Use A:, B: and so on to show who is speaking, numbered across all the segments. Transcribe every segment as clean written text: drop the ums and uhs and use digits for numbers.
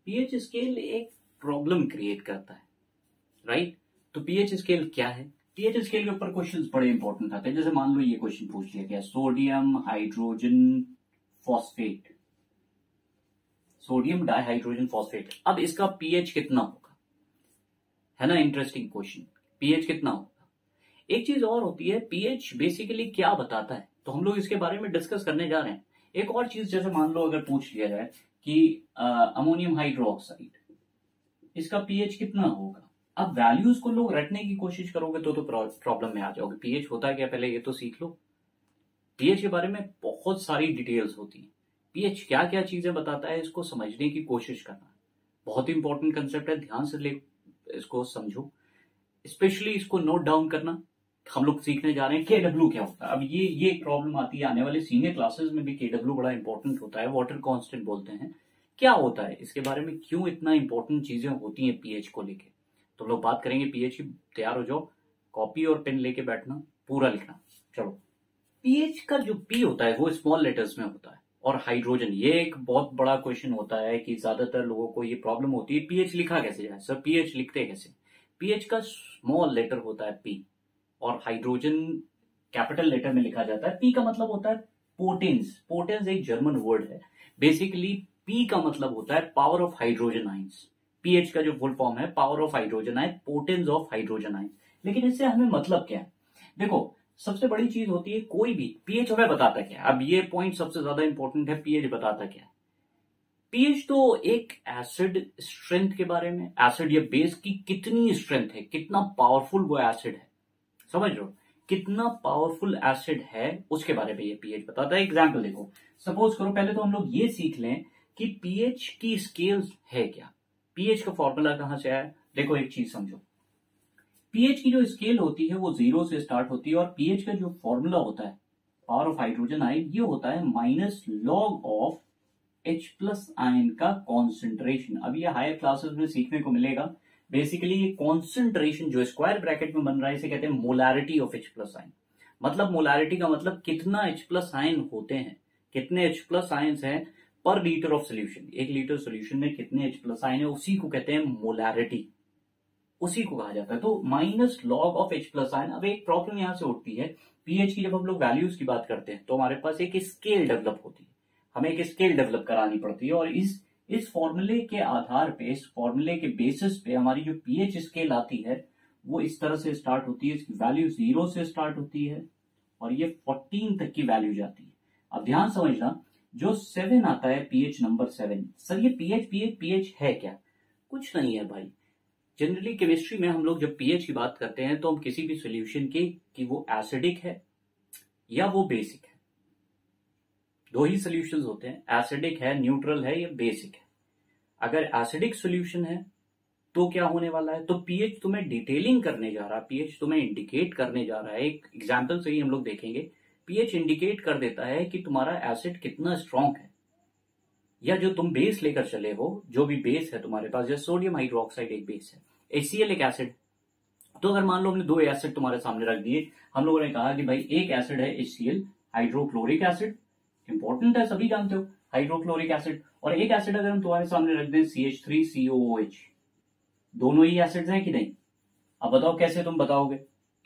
A: PH scale एक problem create करता है, राइट? तो पीएच स्केल क्या है? पीएच स्केल के ऊपर क्वेश्चंस बड़े इंपॉर्टेंट आते हैं। जैसे मान लो ये क्वेश्चन पूछ लिया गया, sodium hydrogen phosphate, sodium dihydrogen phosphate, अब इसका पीएच कितना होगा, है ना? इंटरेस्टिंग क्वेश्चन, पीएच कितना होगा। एक चीज और होती है, पीएच बेसिकली क्या बताता है, तो हम लोग इसके बारे में डिस्कस करने जा रहे हैं। एक और चीज, जैसे मान लो अगर पूछ लिया जाए कि अमोनियम हाइड्रोक्साइड, इसका पीएच कितना होगा। अब वैल्यूज को लोग रटने की कोशिश करोगे तो प्रॉब्लम में आ जाओगे। पीएच होता है क्या, पहले ये तो सीख लो। पीएच के बारे में बहुत सारी डिटेल्स होती है। पीएच क्या क्या चीजें बताता है, इसको समझने की कोशिश करना बहुत ही इंपॉर्टेंट कंसेप्ट है। ध्यान से इसको समझो, स्पेशली इसको नोट डाउन करना। हम लोग सीखने जा रहे हैं केडब्ल्यू क्या होता है। अब ये एक प्रॉब्लम आती है, आने वाले सीनियर क्लासेस में भी केडब्ल्यू बड़ा इंपॉर्टेंट होता है, वाटर कांस्टेंट बोलते हैं। क्या होता है इसके बारे में, क्यों इतना इंपॉर्टेंट चीजें होती हैं पीएच को लेके, तो लोग बात करेंगे पीएच की। तैयार हो जाओ, कॉपी और पेन लेके बैठना, पूरा लिखना। चलो, पीएच का जो पी होता है वो स्मॉल लेटर्स में होता है, और हाइड्रोजन, ये एक बहुत बड़ा क्वेश्चन होता है कि ज्यादातर लोगों को ये प्रॉब्लम होती है, पीएच लिखा कैसे जाए सर, पीएच लिखते कैसे। पीएच का स्मॉल लेटर होता है पी, और हाइड्रोजन कैपिटल लेटर में लिखा जाता है। पी का मतलब होता है पोटेंस। पोटेंस एक जर्मन वर्ड है। बेसिकली पी का मतलब होता है power of hydrogen ions. PH का जो फुल फॉर्म है power of hydrogen ions, potence of hydrogen ions. लेकिन इससे हमें मतलब क्या है, देखो सबसे बड़ी चीज होती है कोई भी, पीएच हमें बताता क्या है। अब ये पॉइंट सबसे ज्यादा इंपॉर्टेंट है, पीएच बताता क्या है। पीएच तो एक एसिड स्ट्रेंथ के बारे में, एसिड या बेस की कितनी स्ट्रेंथ है, कितना पावरफुल वो एसिड है, समझ लो कितना पावरफुल एसिड है, उसके बारे में ये पीएच बताता है। एग्जांपल देखो, सपोज करो, पहले तो हम लोग ये सीख लें कि पीएच की स्केल्स है क्या, पीएच का फॉर्मूला कहां से आया। देखो एक चीज समझो, पीएच की जो स्केल होती है वो 0 से स्टार्ट होती है, और पीएच का जो फॉर्मूला होता है पावर ऑफ हाइड्रोजन आयन, ये होता है minus log of H plus ion का कॉन्सेंट्रेशन। अब ये हायर क्लासेस में सीखने को मिलेगा। बेसिकली ये कॉन्सेंट्रेशन जो स्क्वायर ब्रैकेट में बन रहा है, इसे कहते हैं molarity of H plus ion. मतलब मोलैरिटी का मतलब कितना H प्लस आयन होते हैं, कितने H प्लस आयन्स हैं पर litre of solution. 1 litre solution में कितने H प्लस आयन है, उसी को कहते हैं मोलैरिटी, उसी को कहा जाता है। तो minus log of H plus ion. अब एक प्रॉब्लम यहां से उठती है, पीएच की जब हम लोग वैल्यूज की बात करते हैं तो हमारे पास एक स्केल डेवलप होती है, हमें एक स्केल डेवलप करानी पड़ती है, और इस फॉर्मूले के आधार पे, इस फॉर्मूले के बेसिस पे हमारी जो पीएच स्केल आती है वो इस तरह से स्टार्ट होती है। इसकी वैल्यू 0 से स्टार्ट होती है और ये 14 तक की वैल्यू जाती है। अब ध्यान समझना, जो 7 आता है पीएच नंबर 7, सर ये पीएच है क्या, कुछ नहीं है भाई। जनरली केमिस्ट्री में हम लोग जब पीएच की बात करते हैं तो हम किसी भी सॉल्यूशन की कि वो एसिडिक है या वो बेसिक है, दो ही सॉल्यूशंस होते हैं, एसिडिक है, न्यूट्रल है या बेसिक है। अगर एसिडिक सॉल्यूशन है तो क्या होने वाला है, तो पीएच तुम्हें डिटेलिंग करने जा रहा है, पीएच तुम्हें इंडिकेट करने जा रहा है। एक एग्जांपल से ही हम लोग देखेंगे, पीएच इंडिकेट कर देता है कि तुम्हारा एसिड कितना स्ट्रांग है, या जो तुम बेस लेकर चले हो, जो भी बेस है तुम्हारे पास, जैसे सोडियम हाइड्रोक्साइड एक बेस है, HCl एक एसिड। तो अगर मान लो हमने 2 एसिड तुम्हारे सामने रख दिए, हम लोगों ने कहा कि भाई एक एसिड है HCl हाइड्रोक्लोरिक एसिड, इंपॉर्टेंट है, सभी जानते हो हाइड्रोक्लोरिक एसिड, और एक एसिड अगर हम तुम्हारे सामने रख दें CH3COOH, दोनों ही एसिड्स हैं कि नहीं। अब बताओ कैसे तुम बताओगे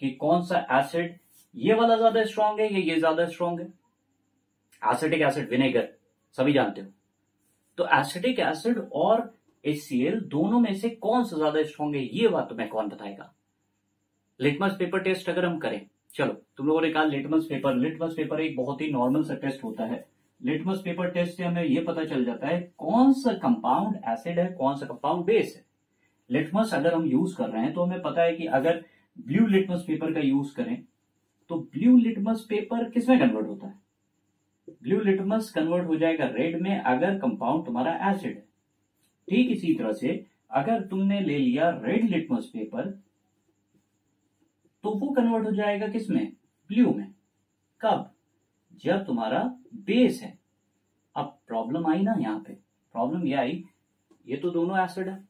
A: कि कौन सा एसिड, ये वाला ज्यादा स्ट्रांग है या ये ज्यादा स्ट्रांग है। एसिडिक एसिड विनेगर सभी जानते हो, तो एसिडिक एसिड और HCl दोनों में से कौन सा ज्यादा स्ट्रांग है, ये बात तुम्हें कौन बताएगा। लिटमस पेपर टेस्ट अगर हम करें, चलो तुम लोगों ने कहा लिटमस पेपर एक बहुत ही नॉर्मल सा टेस्ट होता है। लिटमस पेपर टेस्ट से हमें यह पता चल जाता है कौन सा कंपाउंड एसिड है, कौन सा कंपाउंड बेस है। लिटमस अगर हम यूज कर रहे हैं तो हमें पता है कि अगर ब्लू लिटमस पेपर का यूज करें तो ब्लू लिटमस पेपर किसमें कन्वर्ट होता है, ब्लू लिटमस कन्वर्ट हो जाएगा रेड में अगर कंपाउंड तुम्हारा एसिड है। ठीक इसी तरह से अगर तुमने ले लिया रेड लिटमस पेपर तो वो कन्वर्ट हो जाएगा किसमें, ब्लू में। कब, जब तुम्हारा बेस है। अब प्रॉब्लम आई ना, यहां पे प्रॉब्लम ये आई, ये तो दोनों एसिड है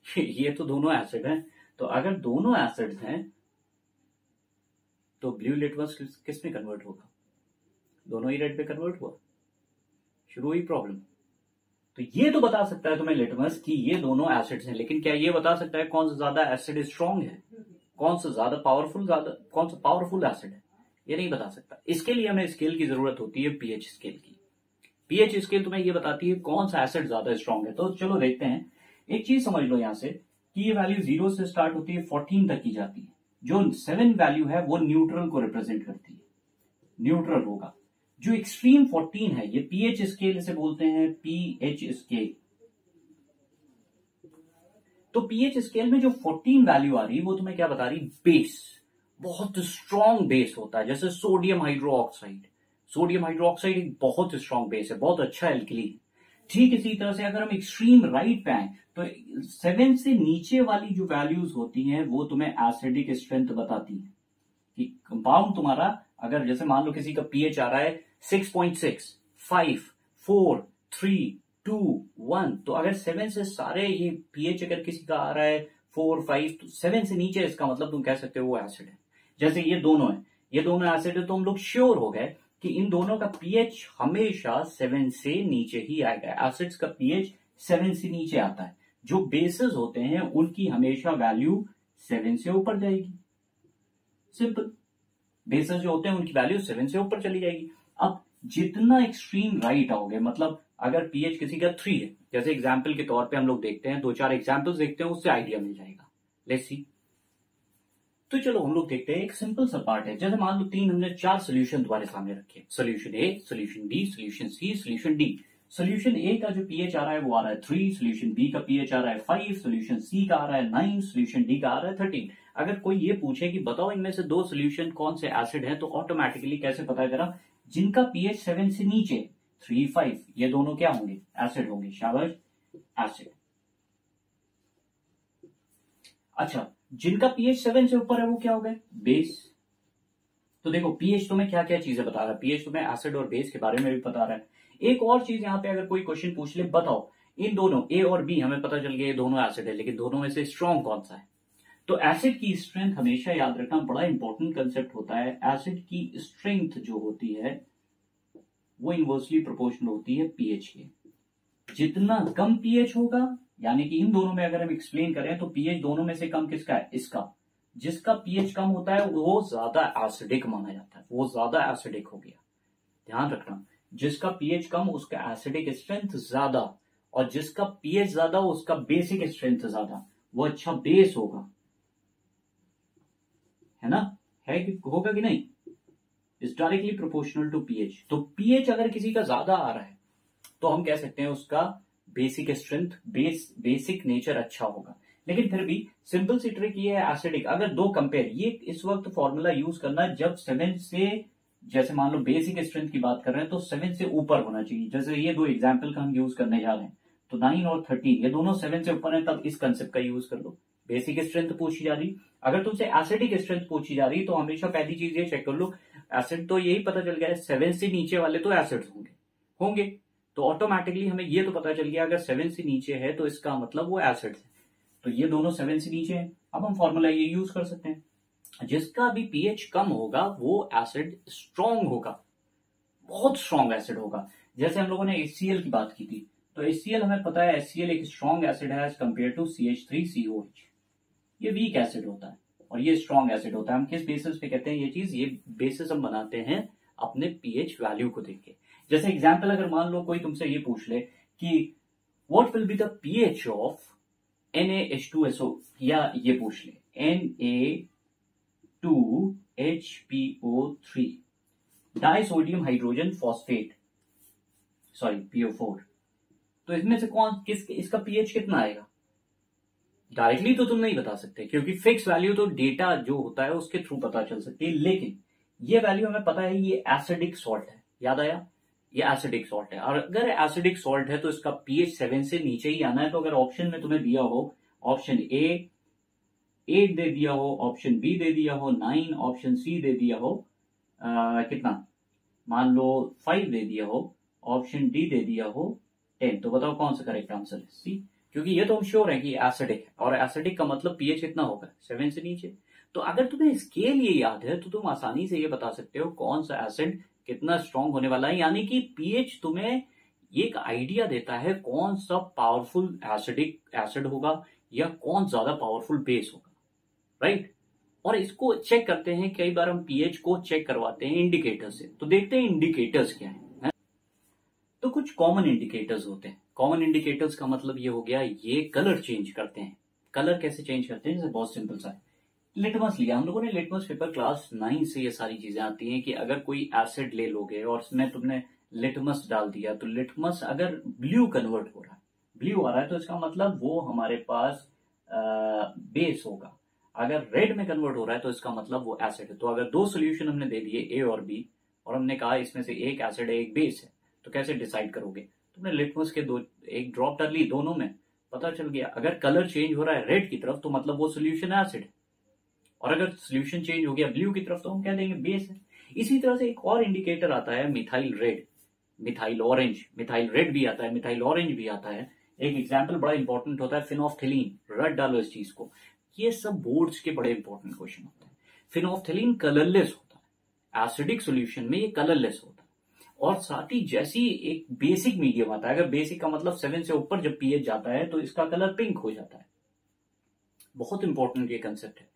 A: ये तो दोनों एसिड है, तो अगर दोनों एसिड्स हैं तो ब्लू लिटमस किस में कन्वर्ट होगा, दोनों ही रेड पे कन्वर्ट हुआ, शुरू हुई प्रॉब्लम। तो ये तो बता सकता है तुम्हें लिटमस कि ये दोनों एसिड्स हैं, लेकिन क्या ये बता सकता है कौन सा ज्यादा एसिड स्ट्रांग है, कौन सा कौन सा पावरफुल एसिड है? ये नहीं बता सकता। इसके लिए हमें स्केल की जरूरत होती है, पीएच स्केल की। पीएच स्केल तुम्हें ये बताती है कौन सा एसिड ज्यादा स्ट्रांग है। तो चलो देखते हैं। एक चीज समझ लो यहां से कि ये वैल्यू 0 से स्टार्ट होती है, 14 तक की जाती है। जो 7 वैल्यू है वो न्यूट्रल को रिप्रेजेंट करती है, न्यूट्रल होगा। जो एक्सट्रीम 14 है ये पीएच स्केल से बोलते हैं, पीएच स्केल। तो पीएच स्केल में जो 14 वैल्यू आ रही है वो तुम्हें क्या बता रही? बेस, बहुत स्ट्रॉन्ग बेस होता है। जैसे सोडियम हाइड्रोक्साइड, सोडियम हाइड्रोक्साइड एक बहुत स्ट्रॉन्ग बेस है, बहुत अच्छा एल्कली है। ठीक इसी तरह से अगर हम एक्सट्रीम राइट पे आए तो 7 से नीचे वाली जो वैल्यूज होती हैं वो तुम्हें एसिडिक स्ट्रेंथ बताती है कि कंपाउंड तुम्हारा, अगर जैसे मान लो किसी का पीएच आ रहा है 6.6, 5, 4, 3, 2, 1, तो अगर 7 से सारे ये पीएच अगर किसी का आ रहा है 4, 5, तो 7 से नीचे, इसका मतलब तुम कह सकते हो वो एसिड है। जैसे ये दोनों है, ये दोनों एसिड है, तो हम लोग श्योर हो गए कि इन दोनों का पीएच हमेशा 7 से नीचे ही आएगा। एसिड्स का पीएच 7 से नीचे आता है। जो बेसेस होते हैं उनकी हमेशा वैल्यू 7 से ऊपर जाएगी। सिंपल। बेसेस जो होते हैं उनकी वैल्यू 7 से ऊपर चली जाएगी। अब जितना एक्सट्रीम राइट आओगे, मतलब अगर पीएच किसी का 3 है, जैसे एग्जाम्पल के तौर पे हम लोग देखते हैं, 2-4 एग्जाम्पल्स देखते हैं, उससे आइडिया मिल जाएगा। Let's see. तो चलो हम लोग देखते हैं, एक सिंपल सा पार्ट है। जैसे मान लो हमने 4 सोल्यूशन तुम्हारे सामने रखे, solution A, solution B, solution C, solution D. Solution A का जो पीएच आ रहा है वो आ रहा है 3, सोल्यूशन बी का पीएच आ रहा है 5, सोल्यूशन सी का आ रहा है 9, सोल्यूशन डी का आ रहा है 13। अगर कोई ये पूछे कि बताओ इनमें से 2 सोल्यूशन कौन से एसिड है, तो ऑटोमेटिकली कैसे पता करा? जिनका पीएच 7 से नीचे, 3, 5, ये दोनों क्या होंगे? एसिड होंगे। शाबाश, एसिड। अच्छा, जिनका पीएच 7 से ऊपर है वो क्या हो गए? बेस। तो देखो पीएच तुम्हें क्या क्या चीजें बता रहा है, पीएच तुम्हें एसिड और बेस के बारे में भी बता रहा है। एक और चीज यहां पे अगर कोई क्वेश्चन पूछ ले, बताओ इन दोनों ए और बी, हमें पता चल गया ये दोनों एसिड है, लेकिन दोनों में से स्ट्रॉन्ग कौन सा है? तो एसिड की स्ट्रेंथ हमेशा याद रखना, बड़ा इंपॉर्टेंट कंसेप्ट होता है। एसिड की स्ट्रेंथ जो होती है वो इनवर्सली प्रोपोर्शनल होती है पीएच के। जितना कम पीएच होगा, यानी कि इन दोनों में अगर हम एक्सप्लेन करें तो पीएच दोनों में से कम किसका है? इसका। जिसका पीएच कम होता है वो ज्यादा एसिडिक माना जाता है, वो ज्यादा एसिडिक हो गया। ध्यान रखना, जिसका पीएच कम उसका एसिडिक स्ट्रेंथ ज्यादा, और जिसका पीएच ज्यादा उसका बेसिक स्ट्रेंथ ज्यादा, वो अच्छा बेस होगा, है ना? है कि होगा कि नहीं? Is directly proportional to pH. तो पीएच अगर किसी का ज्यादा आ रहा है तो हम कह सकते हैं उसका बेसिक स्ट्रेंथ, बेसिक नेचर अच्छा होगा। लेकिन फिर भी सिंपल सी ट्रिक ये है, एसिडिक अगर दो कंपेयर, ये इस वक्त फॉर्मूला यूज करना जब 7 से, जैसे मान लो बेसिक स्ट्रेंथ की बात कर रहे हैं तो 7 से ऊपर होना चाहिए। जैसे ये 2 एग्जाम्पल का हम यूज करने जा रहे हैं, तो 9 और 13 ये दोनों 7 से ऊपर है, तब इस कंसेप्ट का यूज कर लो। बेसिक स्ट्रेंथ पूछी जा रही, अगर तुमसे एसिडिक स्ट्रेंथ पूछी जा रही तो हमेशा पहली चीज ये चेक कर लो, एसिड तो यही पता चल गया है 7 से नीचे वाले तो एसिड होंगे, तो ऑटोमेटिकली हमें ये तो पता चल गया अगर 7 से नीचे है तो इसका मतलब वो एसिड है। तो ये दोनों 7 से नीचे है। अब हम फॉर्मूला ये यूज कर सकते हैं, जिसका भी पीएच कम होगा वो एसिड स्ट्रॉन्ग होगा, बहुत स्ट्रॉन्ग एसिड होगा। जैसे हम लोगों ने HCl की बात की थी, तो HCl हमें पता है HCl एक स्ट्रॉन्ग एसिड है एज कंपेयर टू CH3COH। ये वीक एसिड होता है और ये स्ट्रॉन्ग एसिड होता है। हम किस बेसिस पे कहते हैं ये चीज? ये बेसिस हम बनाते हैं अपने पीएच वैल्यू को देख के। जैसे एग्जाम्पल अगर मान लो कोई तुमसे ये पूछ ले कि what will be the pH of NaH2SO, या ये पूछ ले Na2HPO3 disodium hydrogen phosphate, sorry PO4, तो इसमें से इसका पीएच कितना आएगा? डायरेक्टली तो तुम नहीं बता सकते, क्योंकि फिक्स वैल्यू तो डेटा जो होता है उसके थ्रू पता चल सकती है, लेकिन ये वैल्यू हमें पता है ये एसिडिक सॉल्ट है। याद आया? ये एसिडिक सॉल्ट है, और अगर एसिडिक सॉल्ट है तो इसका पीएच 7 से नीचे ही आना है। तो अगर ऑप्शन में तुम्हें दिया हो, ऑप्शन ए 8 दे दिया हो, ऑप्शन बी दे दिया हो 9, ऑप्शन सी दे दिया हो कितना, मान लो 5 दे दिया हो, ऑप्शन डी दे दिया हो 10, तो बताओ कौन सा करेक्ट आंसर है? सी, क्योंकि ये तो हम श्योर है कि एसिडिक है, और एसिडिक का मतलब पीएच कितना होगा? 7 से नीचे। तो अगर तुम्हें स्केल ये याद है तो तुम आसानी से ये बता सकते हो कौन सा एसिड कितना स्ट्रॉन्ग होने वाला है, यानी कि पीएच तुम्हें ये एक आइडिया देता है कौन सा पावरफुल एसिडिक एसिड होगा या कौन ज्यादा पावरफुल बेस होगा, राइट। और इसको चेक करते हैं, कई बार हम पीएच को चेक करवाते हैं इंडिकेटर से। तो देखते हैं इंडिकेटर्स क्या है? तो कुछ कॉमन इंडिकेटर्स होते हैं। कॉमन इंडिकेटर्स का मतलब ये हो गया, ये कलर चेंज करते हैं। कलर कैसे चेंज करते हैं? जैसे बहुत सिंपल सा है, लिटमस लिया हम लोगों ने, लिटमस पेपर क्लास 9 से ये सारी चीजें आती हैं कि अगर कोई एसिड ले लोगे और उसमें तुमने लिटमस डाल दिया, तो लिटमस अगर ब्लू कन्वर्ट हो रहा है, ब्लू आ रहा है, तो इसका मतलब वो हमारे पास बेस होगा। अगर रेड में कन्वर्ट हो रहा है तो इसका मतलब वो एसिड है। तो अगर दो सोल्यूशन हमने दे दिए ए और बी, और हमने कहा इसमें से एक एसिड है एक बेस है, तो कैसे डिसाइड करोगे? तुमने लिटमस के एक ड्रॉप डाल ली, दोनों में पता चल गया अगर कलर चेंज हो रहा है रेड की तरफ तो मतलब वो सोल्यूशन एसिड है, और अगर सोल्यूशन चेंज हो गया ब्लू की तरफ तो हम कह देंगे बेस है। इसी तरह से एक और इंडिकेटर आता है methyl red, methyl orange, methyl red भी आता है, मिथाइल ऑरेंज भी आता है। एक एग्जाम्पल बड़ा इंपॉर्टेंट होता है फिनोफ्थेलीन, रट डालो इस चीज को। ये सब बोर्ड्स के बड़े इंपॉर्टेंट क्वेश्चन होते हैं। फिनोफ्थेलीन कलरलेस होता है, एसिडिक सोल्यूशन में ये कलरलेस होता है। और साथ ही जैसी एक बेसिक मीडियम आता है, अगर बेसिक का मतलब 7 से ऊपर जब पीएच जाता है तो इसका कलर पिंक हो जाता है। बहुत इंपॉर्टेंट ये कंसेप्ट है।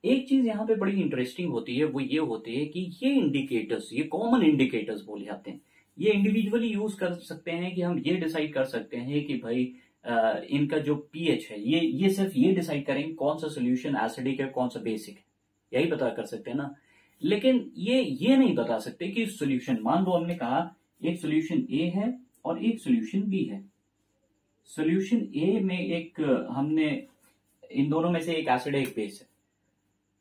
A: एक चीज यहां पे बड़ी इंटरेस्टिंग होती है, वो ये होती है कि ये इंडिकेटर्स, ये कॉमन इंडिकेटर्स बोले जाते हैं, ये इंडिविजुअली यूज कर सकते हैं कि हम ये डिसाइड कर सकते हैं कि भाई इनका जो पीएच है, ये सिर्फ ये डिसाइड करेंगे कौन सा सोल्यूशन एसिडिक है कौन सा बेसिक है, यही पता कर सकते हैं ना। लेकिन ये नहीं बता सकते कि सोल्यूशन, मान लो हमने कहा एक सोल्यूशन ए है और एक सोल्यूशन बी है। सोल्यूशन ए में एक हमने इन दोनों में से एक एसिड है एक बेस है।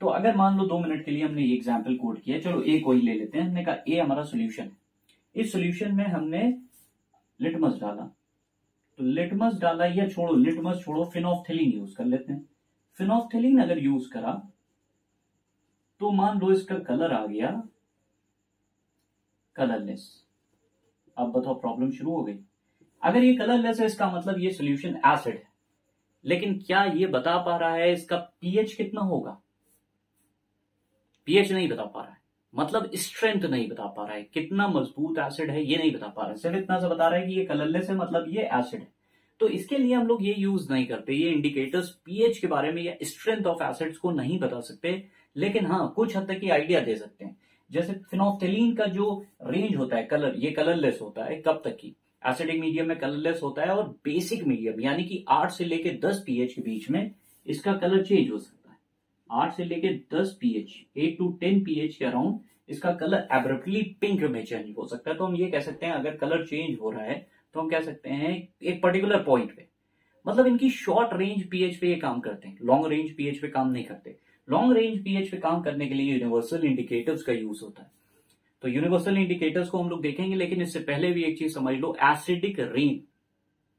A: तो अगर मान लो 2 मिनट के लिए हमने ये एग्जाम्पल कोड किया, चलो ए को ही ले लेते हैं। हमने कहा ए हमारा सोल्यूशन है, इस सोल्यूशन में हमने लिटमस डाला, तो लिटमस डाला या छोड़ो लिटमस छोड़ो, फिनोफ्थेलीन यूज कर लेते हैं। फिनोफ्थेलीन अगर यूज करा तो मान लो इसका कलर आ गया कलरलेस। अब बताओ प्रॉब्लम शुरू हो गई। अगर ये कलरलेस है इसका मतलब ये सोल्यूशन एसिड है, लेकिन क्या ये बता पा रहा है इसका पीएच कितना होगा? पीएच नहीं बता पा रहा है, मतलब स्ट्रेंथ नहीं बता पा रहा है, कितना मजबूत एसिड है ये नहीं बता पा रहा है। सिर्फ इतना सा बता रहा है कि ये कलरलेस है मतलब ये एसिड है। तो इसके लिए हम लोग ये यूज नहीं करते, ये इंडिकेटर्स पीएच के बारे में या स्ट्रेंथ ऑफ एसिड्स को नहीं बता सकते, लेकिन हाँ कुछ हद तक की आइडिया दे सकते हैं। जैसे फिनोफ्थेलीन का जो रेंज होता है कलर, ये कलरलेस होता है कब तक की? एसिडिक मीडियम में कलरलेस होता है, और बेसिक मीडियम यानी कि 8 से लेकर 10 पीएच के बीच में इसका कलर चेंज हो सकता है। 8 से लेकर 10 पीएच, 8 to 10 पीएच के अराउंड इसका कलर एब्रप्टली पिंक में चेंज हो सकता है। तो हम ये कह सकते हैं अगर कलर चेंज हो रहा है तो हम कह सकते हैं एक पर्टिकुलर पॉइंट पे, मतलब इनकी शॉर्ट रेंज पीएच पे ये काम करते हैं, लॉन्ग रेंज पीएच पे काम नहीं करते। लॉन्ग रेंज पीएच पे काम करने के लिए यूनिवर्सल इंडिकेटर्स का यूज होता है। तो यूनिवर्सल इंडिकेटर्स को हम लोग देखेंगे, लेकिन इससे पहले भी एक चीज समझ लो, एसिडिक रेन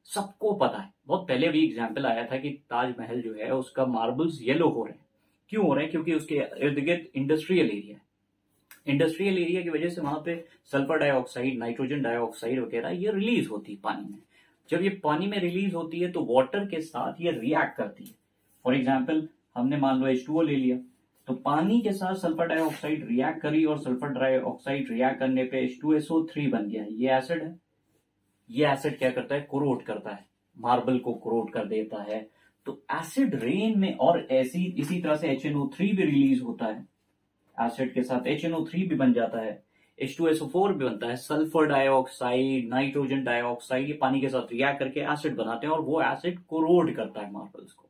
A: सबको पता है। बहुत पहले भी एग्जाम्पल आया था कि ताजमहल जो है उसका मार्बल्स येलो हो रहे हैं। क्यों हो रहे हैं? क्योंकि उसके इर्द गिर्द इंडस्ट्रियल एरिया है। इंडस्ट्रियल एरिया की वजह से वहां पे सल्फर डाइऑक्साइड, नाइट्रोजन डाइऑक्साइड वगैरह ये रिलीज होती है पानी में। जब ये पानी में रिलीज होती है तो वाटर के साथ ये रिएक्ट करती है। फॉर एग्जाम्पल हमने मान लो H2O ले लिया, तो पानी के साथ सल्फर डाइऑक्साइड रिएक्ट करी और सल्फर डाइऑक्साइड रिएक्ट करने पे H2SO3 बन गया। ये एसिड है। ये एसिड क्या करता है? कोरोड करता है, मार्बल को कोरोड कर देता है। तो एसिड रेन में, और ऐसी इसी तरह से HNO3 भी रिलीज होता है, एसिड के साथ HNO3 भी बन जाता है, H2SO4 भी बनता है, सल्फर डाइऑक्साइड, नाइट्रोजन डाइऑक्साइड, ये पानी के साथ रिएक्ट करके एसिड बनाते हैं, और वो एसिड कोरोड करता है मार्बल्स को,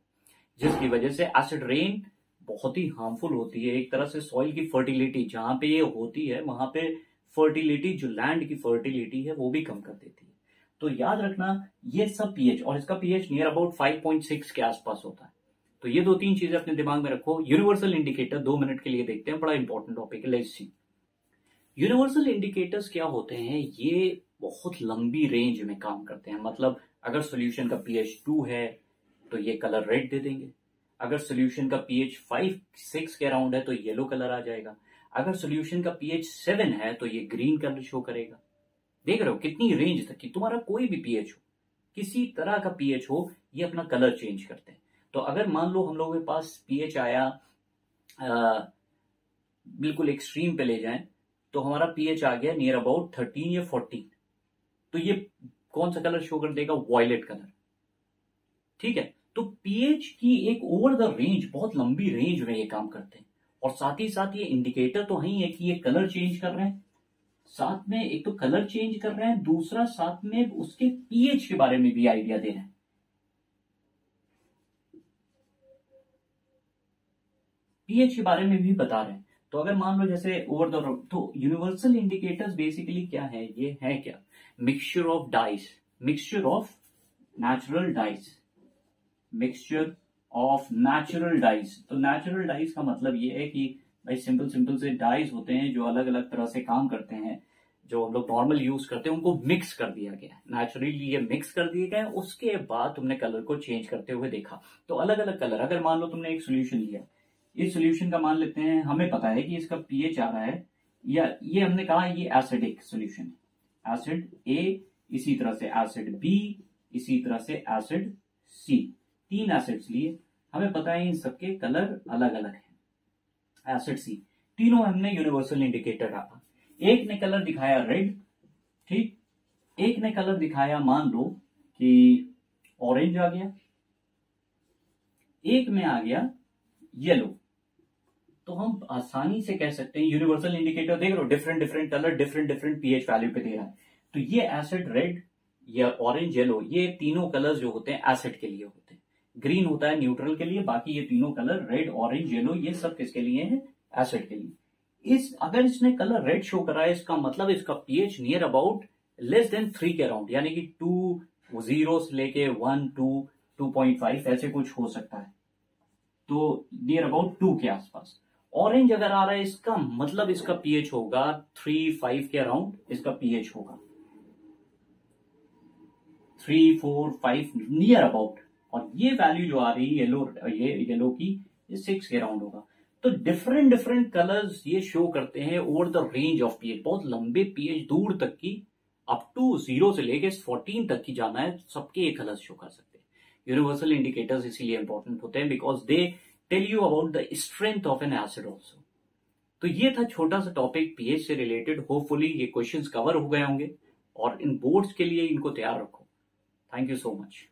A: जिसकी वजह से एसिड रेन बहुत ही हार्मफुल होती है। एक तरह से सॉइल की फर्टिलिटी जहां पे ये होती है वहां पे फर्टिलिटी, जो लैंड की फर्टिलिटी है वो भी कम कर देती है। तो याद रखना ये सब पीएच, और इसका पीएच नियर अबाउट 5.6 के आसपास होता है। तो ये 2-3 चीजें अपने दिमाग में रखो। यूनिवर्सल इंडिकेटर 2 मिनट के लिए देखते हैं, बड़ा इंपॉर्टेंट टॉपिक है, लेट्स सी। यूनिवर्सल इंडिकेटर्स क्या होते हैं? ये बहुत लंबी रेंज में काम करते हैं। मतलब अगर सोल्यूशन का पीएच 2 है तो ये कलर रेड दे देंगे, अगर सोल्यूशन का पीएच 5-6 के अराउंड है तो येलो कलर आ जाएगा, अगर सोल्यूशन का पीएच 7 है तो ये ग्रीन कलर शो करेगा। देख रहे हो कितनी रेंज तक की, तुम्हारा कोई भी पीएच हो, किसी तरह का पीएच हो, ये अपना कलर चेंज करते हैं। तो अगर मान लो हम लोगों के पास पीएच आया बिल्कुल एक्सट्रीम पे ले जाएं तो हमारा पीएच आ गया नियर अबाउट 13 या 14, तो ये कौन सा कलर शो कर देगा? Violet colour. ठीक है, तो पीएच की एक ओवर द रेंज, बहुत लंबी रेंज में ये काम करते हैं। और साथ ही साथ ये इंडिकेटर तो ही है कि ये कलर चेंज कर रहे हैं, साथ में एक तो कलर चेंज कर रहे हैं, दूसरा साथ में उसके पीएच के बारे में भी आइडिया दे रहे हैं। पीएच के बारे में भी बता रहे हैं। तो अगर मान लो जैसे ओवर द, तो यूनिवर्सल इंडिकेटर्स बेसिकली क्या है? ये है क्या? Mixture of dice, mixture of natural dice, mixture of natural dice. तो नेचुरल डाइस का मतलब ये है कि भाई सिंपल सिंपल से डाइस होते हैं जो अलग अलग तरह से काम करते हैं, जो हम लोग नॉर्मल यूज करते हैं, उनको मिक्स कर दिया गया है, नेचुरली ये मिक्स कर दिए गए। उसके बाद तुमने कलर को चेंज करते हुए देखा। तो अलग अलग कलर, अगर मान लो तुमने एक सोल्यूशन लिया, इस सोल्यूशन का मान लेते हैं, हमें पता है कि इसका पीएच आ रहा है, या ये हमने कहा ये एसिडिक सोल्यूशन है, एसिड ए, इसी तरह से एसिड बी, इसी तरह से एसिड सी, 3 एसिड्स लिए, हमें पता है इन सबके कलर अलग अलग हैं। एसिड सी, तीनों हमने यूनिवर्सल इंडिकेटर रखा। एक ने कलर दिखाया रेड, ठीक, एक ने कलर दिखाया मान लो कि ऑरेंज आ गया, एक में आ गया येलो। तो हम आसानी से कह सकते हैं, यूनिवर्सल इंडिकेटर देख लो, different different colour different different pH value पे दे रहा है। तो ये एसिड रेड या ऑरेंज येलो, ये तीनों कलर्स जो होते हैं एसिड के लिए होते हैं। ग्रीन होता है न्यूट्रल के लिए, बाकी ये तीनों कलर रेड ऑरेंज येलो ये सब किसके लिए है? एसिड के लिए। अगर इसने कलर रेड शो करा है, इसका मतलब इसका pH near about less than 3 के अराउंड, यानी कि 2 0 से लेके 1 2 2.5 ऐसे कुछ हो सकता है। तो नियर अबाउट 2 के आसपास। ऑरेंज अगर आ रहा है, इसका मतलब इसका पीएच होगा 3 5 के अराउंड, इसका पीएच होगा 3 4 5 नियर अबाउट। और ये वैल्यू जो आ रही है येलो की, ये 6 के अराउंड होगा। तो डिफरेंट डिफरेंट कलर्स ये शो करते हैं over the range of pH, बहुत लंबे पीएच दूर तक की, अप टू 0 से लेके 14 तक की जाना है, सबके ये कलर्स शो कर सकते हैं। यूनिवर्सल इंडिकेटर्स इसीलिए इंपॉर्टेंट होते हैं, because they tell you about the strength of an acid also. तो ये था छोटा सा टॉपिक पीएच से रिलेटेड। होपफुली ये क्वेश्चंस कवर हो गए होंगे, और इन बोर्ड्स के लिए इनको तैयार रखो। Thank you so much.